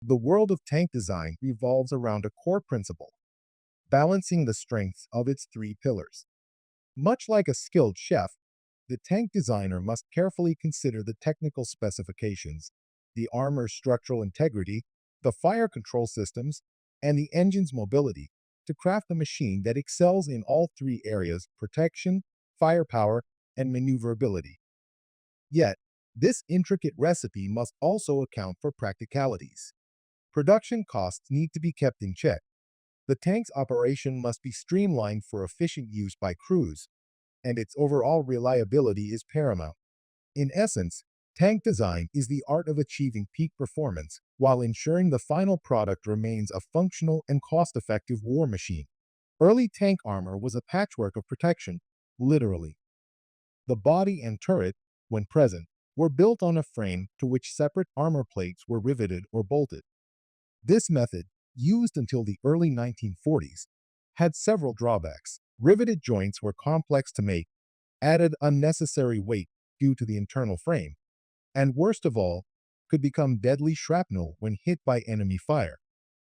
The world of tank design revolves around a core principle, balancing the strengths of its three pillars. Much like a skilled chef, the tank designer must carefully consider the technical specifications, the armor's structural integrity, the fire control systems, and the engine's mobility to craft a machine that excels in all three areas: protection, firepower, and maneuverability. Yet, this intricate recipe must also account for practicalities. Production costs need to be kept in check. The tank's operation must be streamlined for efficient use by crews, and its overall reliability is paramount. In essence, tank design is the art of achieving peak performance while ensuring the final product remains a functional and cost-effective war machine. Early tank armor was a patchwork of protection, literally. The body and turret, when present, were built on a frame to which separate armor plates were riveted or bolted. This method, used until the early 1940s, had several drawbacks. Riveted joints were complex to make, added unnecessary weight due to the internal frame, and worst of all, could become deadly shrapnel when hit by enemy fire.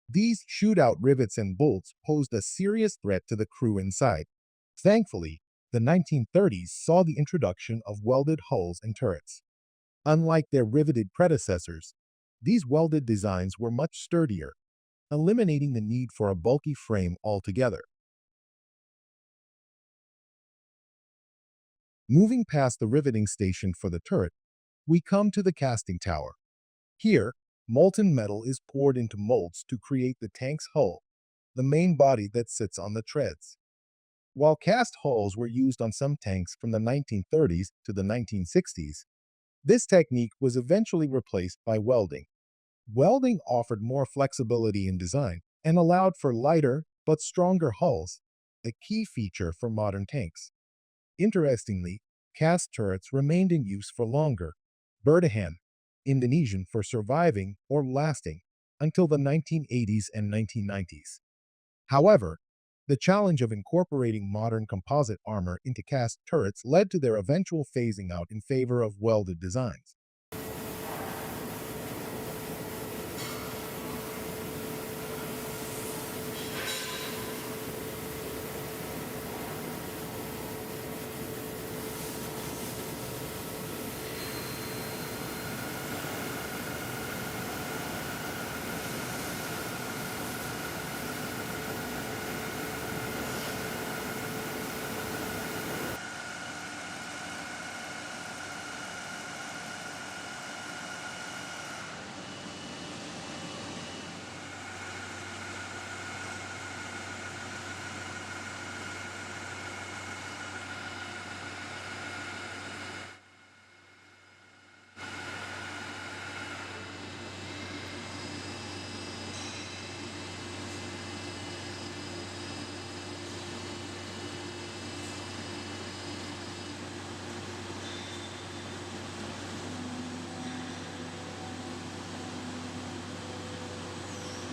These shootout rivets and bolts posed a serious threat to the crew inside. Thankfully, the 1930s saw the introduction of welded hulls and turrets. Unlike their riveted predecessors, these welded designs were much sturdier, eliminating the need for a bulky frame altogether. Moving past the riveting station for the turret, we come to the casting tower. Here, molten metal is poured into molds to create the tank's hull, the main body that sits on the treads. While cast hulls were used on some tanks from the 1930s to the 1960s, this technique was eventually replaced by welding. Welding offered more flexibility in design and allowed for lighter but stronger hulls, a key feature for modern tanks. Interestingly, cast turrets remained in use for longer, Bertahan, Indonesian for surviving or lasting, until the 1980s and 1990s. However, the challenge of incorporating modern composite armor into cast turrets led to their eventual phasing out in favor of welded designs.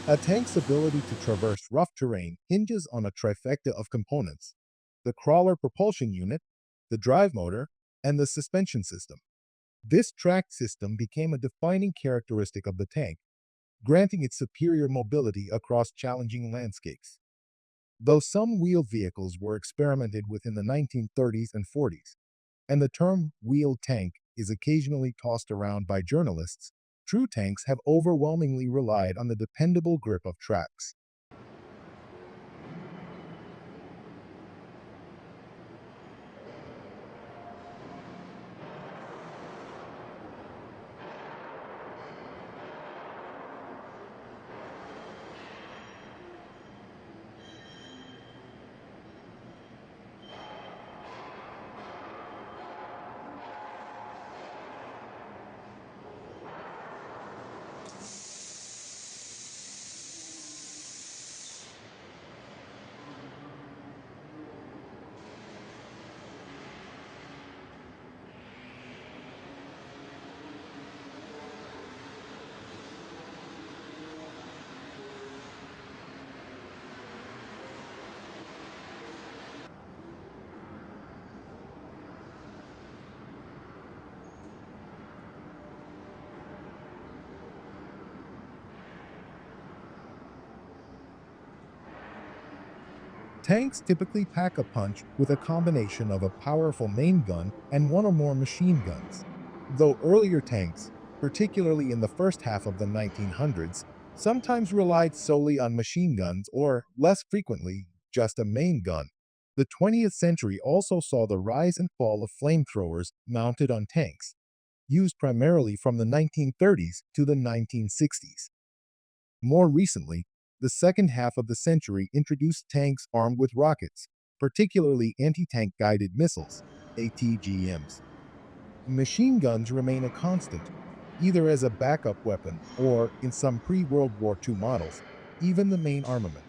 A tank's ability to traverse rough terrain hinges on a trifecta of components: the crawler propulsion unit, the drive motor, and the suspension system. This tracked system became a defining characteristic of the tank, granting it superior mobility across challenging landscapes. Though some wheeled vehicles were experimented with in the 1930s and 40s, and the term wheeled tank is occasionally tossed around by journalists, true tanks have overwhelmingly relied on the dependable grip of tracks. Tanks typically pack a punch with a combination of a powerful main gun and one or more machine guns. Though earlier tanks, particularly in the first half of the 1900s, sometimes relied solely on machine guns or, less frequently, just a main gun. The 20th century also saw the rise and fall of flamethrowers mounted on tanks, used primarily from the 1930s to the 1960s. More recently, the second half of the century introduced tanks armed with rockets, particularly anti-tank guided missiles, ATGMs. Machine guns remain a constant, either as a backup weapon or, in some pre-World War II models, even the main armament.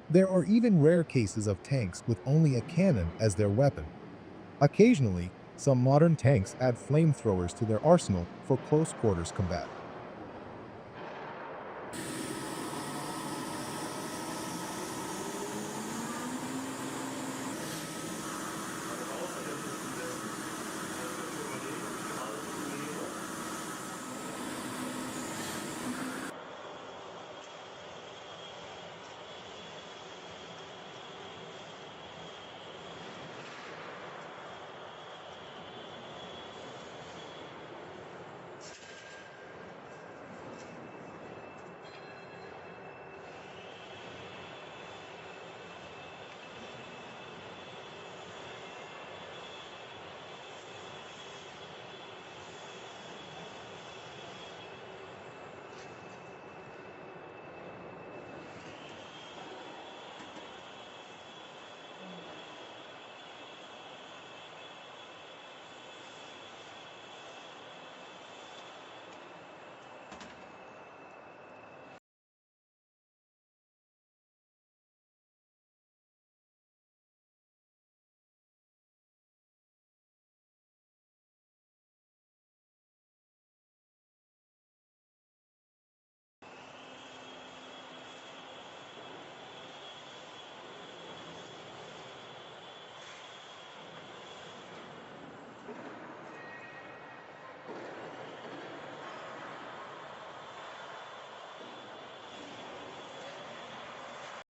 There are even rare cases of tanks with only a cannon as their weapon. Occasionally, some modern tanks add flamethrowers to their arsenal for close quarters combat.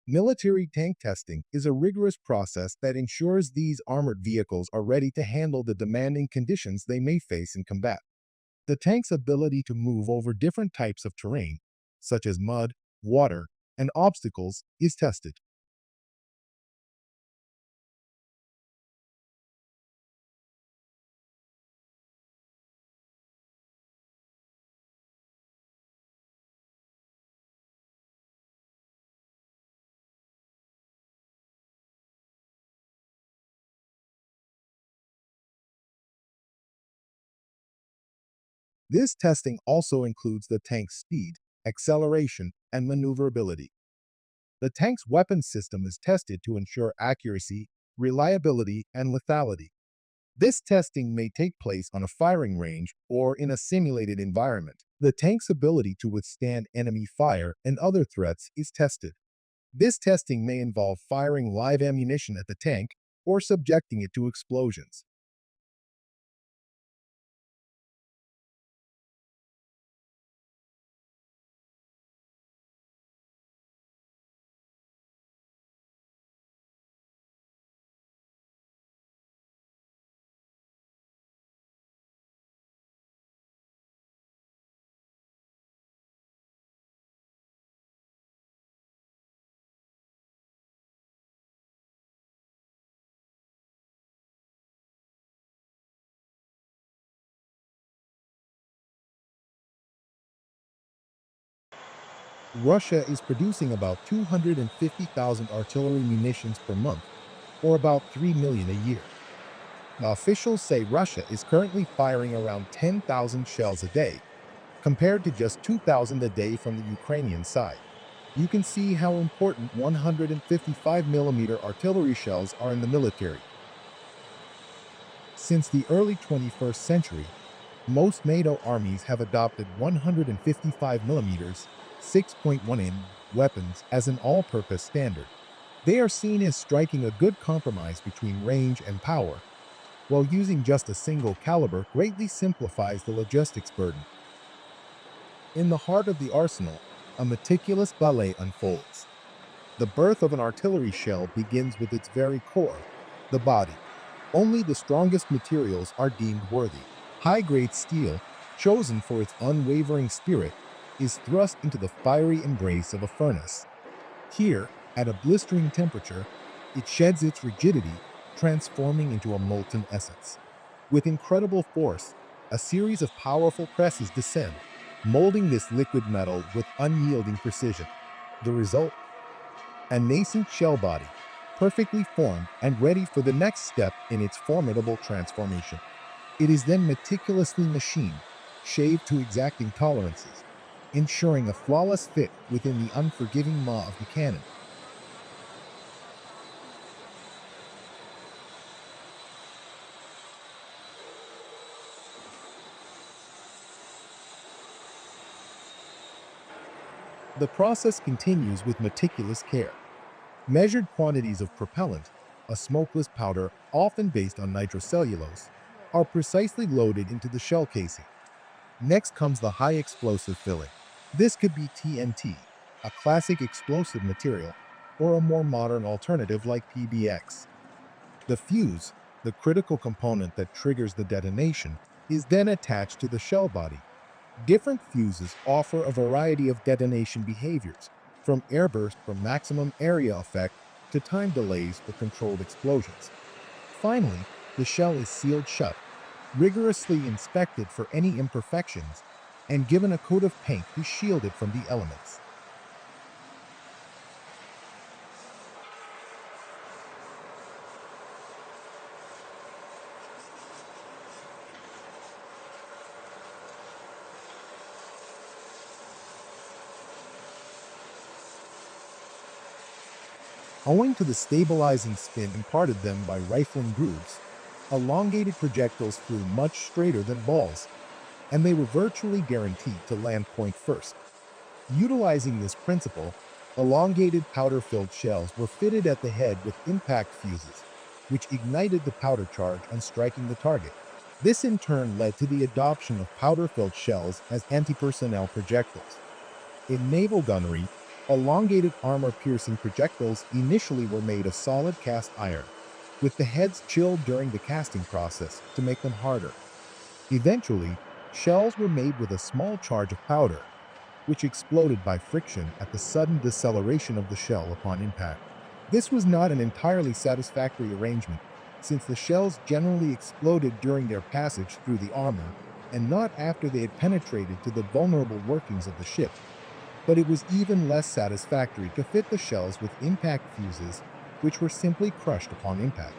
Military tank testing is a rigorous process that ensures these armored vehicles are ready to handle the demanding conditions they may face in combat. The tank's ability to move over different types of terrain, such as mud, water, and obstacles, is tested. This testing also includes the tank's speed, acceleration, and maneuverability. The tank's weapon system is tested to ensure accuracy, reliability, and lethality. This testing may take place on a firing range or in a simulated environment. The tank's ability to withstand enemy fire and other threats is tested. This testing may involve firing live ammunition at the tank or subjecting it to explosions. Russia is producing about 250,000 artillery munitions per month, or about 3 million a year. Now, officials say Russia is currently firing around 10,000 shells a day, compared to just 2,000 a day from the Ukrainian side. You can see how important 155mm artillery shells are in the military. Since the early 21st century, most NATO armies have adopted 155mm 6.1 in weapons as an all-purpose standard. They are seen as striking a good compromise between range and power, while using just a single caliber greatly simplifies the logistics burden. In the heart of the arsenal, a meticulous ballet unfolds. The birth of an artillery shell begins with its very core, the body. Only the strongest materials are deemed worthy. High-grade steel, chosen for its unwavering spirit, is thrust into the fiery embrace of a furnace. Here, at a blistering temperature, it sheds its rigidity, transforming into a molten essence. With incredible force, a series of powerful presses descend, molding this liquid metal with unyielding precision. The result? A nascent shell body, perfectly formed and ready for the next step in its formidable transformation. It is then meticulously machined, shaved to exacting tolerances, ensuring a flawless fit within the unforgiving maw of the cannon. The process continues with meticulous care. Measured quantities of propellant, a smokeless powder often based on nitrocellulose, are precisely loaded into the shell casing. Next comes the high explosive filling. This could be TNT, a classic explosive material, or a more modern alternative like PBX. The fuse, the critical component that triggers the detonation, is then attached to the shell body. Different fuses offer a variety of detonation behaviors, from airburst for maximum area effect to time delays for controlled explosions. Finally, the shell is sealed shut, rigorously inspected for any imperfections, and given a coat of paint to shield it from the elements. Owing to the stabilizing spin imparted them by rifling grooves, elongated projectiles flew much straighter than balls, and they were virtually guaranteed to land point first. Utilizing this principle, elongated powder-filled shells were fitted at the head with impact fuses, which ignited the powder charge on striking the target. This in turn led to the adoption of powder-filled shells as anti-personnel projectiles. In naval gunnery, elongated armor-piercing projectiles initially were made of solid cast iron, with the heads chilled during the casting process to make them harder. Eventually, shells were made with a small charge of powder, which exploded by friction at the sudden deceleration of the shell upon impact. This was not an entirely satisfactory arrangement, since the shells generally exploded during their passage through the armor, and not after they had penetrated to the vulnerable workings of the ship. But it was even less satisfactory to fit the shells with impact fuses, which were simply crushed upon impact.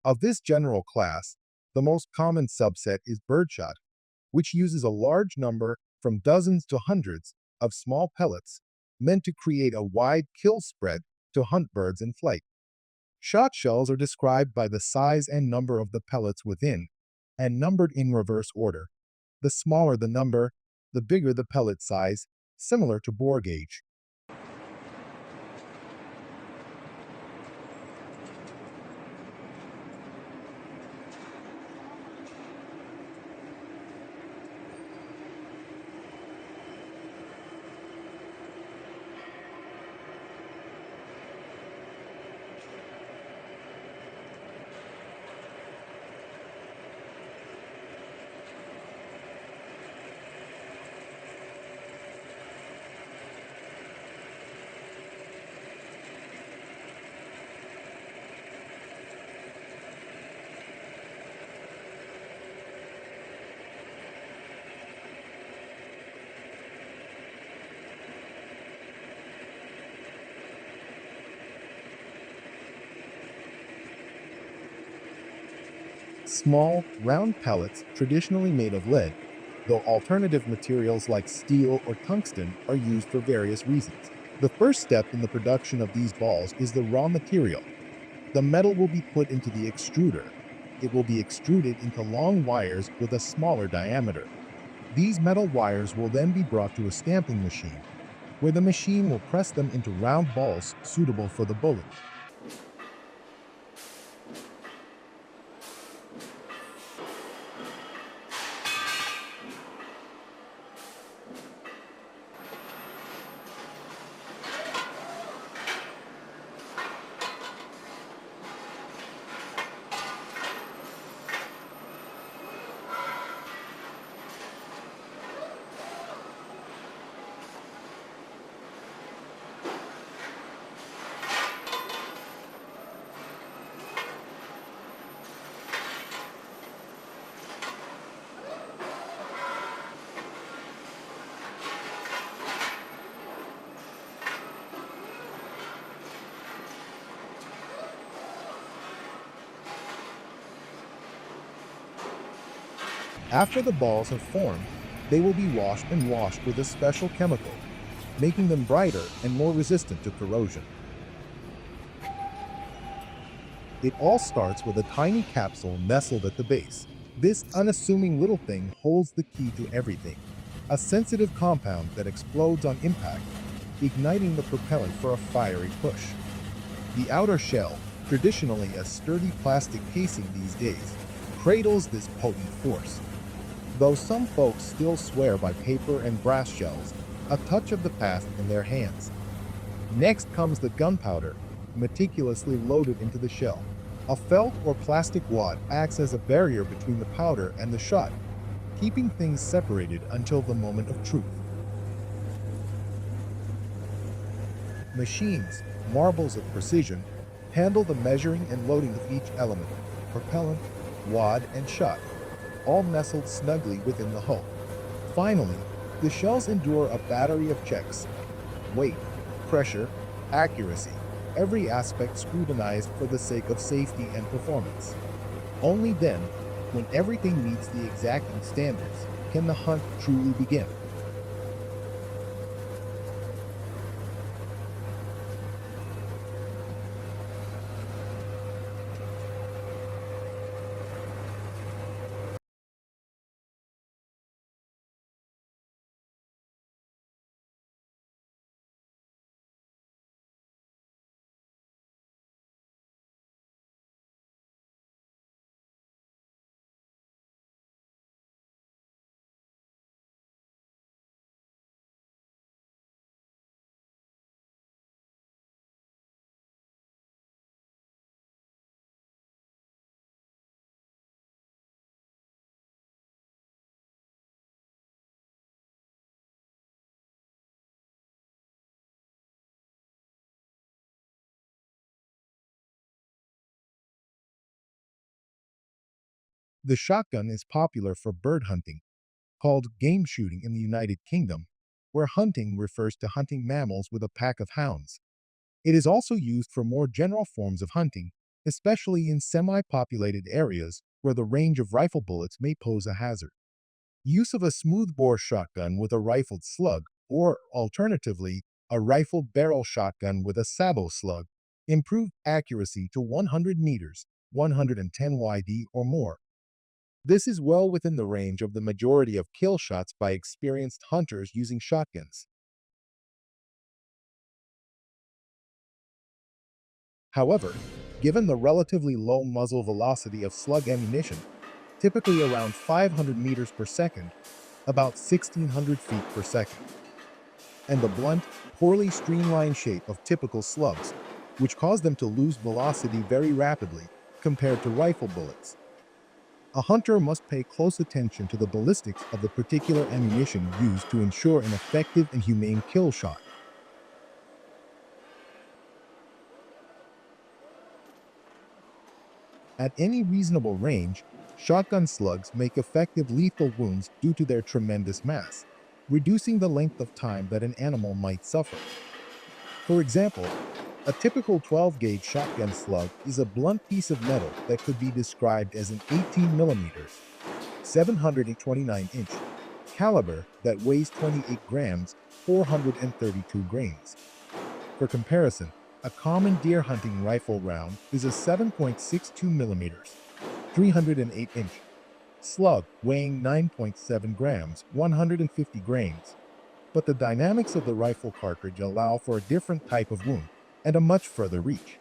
Of this general class, the most common subset is birdshot, which uses a large number, from dozens to hundreds, of small pellets meant to create a wide kill spread to hunt birds in flight. Shot shells are described by the size and number of the pellets within, and numbered in reverse order. The smaller the number, the bigger the pellet size, similar to bore gauge. Small, round pellets traditionally made of lead, though alternative materials like steel or tungsten are used for various reasons. The first step in the production of these balls is the raw material. The metal will be put into the extruder. It will be extruded into long wires with a smaller diameter. These metal wires will then be brought to a stamping machine, where the machine will press them into round balls suitable for the bullet. After the balls have formed, they will be washed and washed with a special chemical, making them brighter and more resistant to corrosion. It all starts with a tiny capsule nestled at the base. This unassuming little thing holds the key to everything, a sensitive compound that explodes on impact, igniting the propellant for a fiery push. The outer shell, traditionally a sturdy plastic casing these days, cradles this potent force. Though some folks still swear by paper and brass shells, a touch of the past in their hands. Next comes the gunpowder, meticulously loaded into the shell. A felt or plastic wad acts as a barrier between the powder and the shot, keeping things separated until the moment of truth. Machines, marbles of precision, handle the measuring and loading of each element, propellant, wad, and shot, all nestled snugly within the hull. Finally, the shells endure a battery of checks: weight, pressure, accuracy, every aspect scrutinized for the sake of safety and performance. Only then, when everything meets the exacting standards, can the hunt truly begin. The shotgun is popular for bird hunting, called game shooting in the United Kingdom, where hunting refers to hunting mammals with a pack of hounds. It is also used for more general forms of hunting, especially in semi-populated areas where the range of rifle bullets may pose a hazard. Use of a smoothbore shotgun with a rifled slug, or alternatively, a rifled barrel shotgun with a sabot slug, improved accuracy to 100 meters, 110 YD or more. This is well within the range of the majority of kill shots by experienced hunters using shotguns. However, given the relatively low muzzle velocity of slug ammunition, typically around 500 meters per second, about 1600 feet per second, and the blunt, poorly streamlined shape of typical slugs, which cause them to lose velocity very rapidly compared to rifle bullets. A hunter must pay close attention to the ballistics of the particular ammunition used to ensure an effective and humane kill shot. At any reasonable range, shotgun slugs make effective lethal wounds due to their tremendous mass, reducing the length of time that an animal might suffer. For example, A typical 12-gauge shotgun slug is a blunt piece of metal that could be described as an 18 millimeters, 729-inch caliber that weighs 28 grams, 432 grains. For comparison, a common deer hunting rifle round is a 7.62 millimeters, 308-inch slug weighing 9.7 grams, 150 grains. But the dynamics of the rifle cartridge allow for a different type of wound and a much further reach.